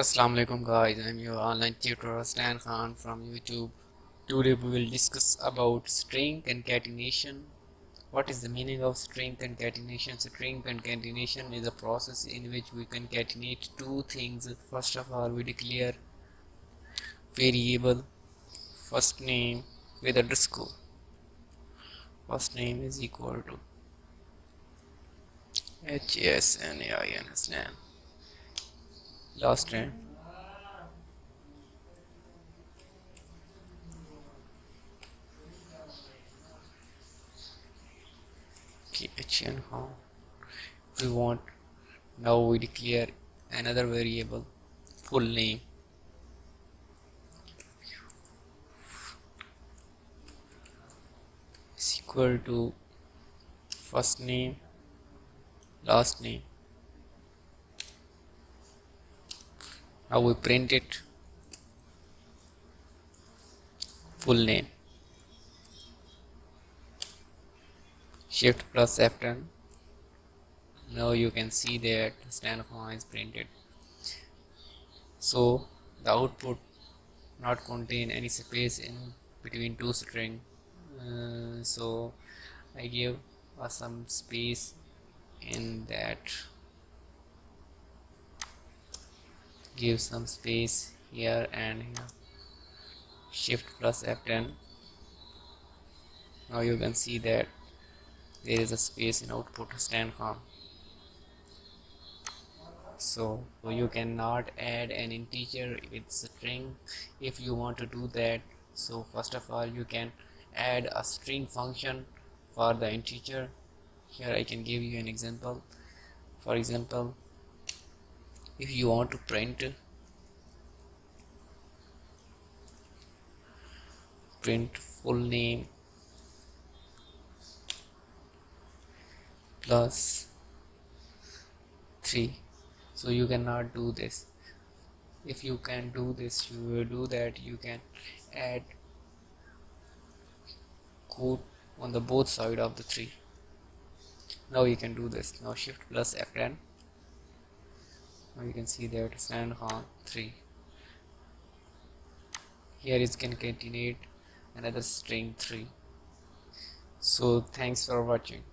Assalamu alaikum guys, I'm your online tutor Stan Khan from YouTube. Today we will discuss about string concatenation. What is the meaning of string concatenation? String concatenation is a process in which we concatenate two things. First of all, we declare variable first name with underscore. First name is equal to HASNAIN. Last name KHN. We want now we declare another variable full name is equal to first name last name. Now we print it full name. Shift plus F10. Now you can see that stand is printed. So the output not contain any space in between two string. So I give some space in that. Give some space here and here. Shift plus F10. Now you can see that there is a space in output stand. So you cannot add an integer with string if you want to do that. So first of all, you can add a string function for the integer. Here I can give you an example. For example, if you want to print full name plus 3, so you cannot do this. If you can do this, you will do that. You can add code on the both side of the 3. Now you can do this. Now shift plus F10. Now you can see that stand 3. Here is concatenate another string 3. So thanks for watching.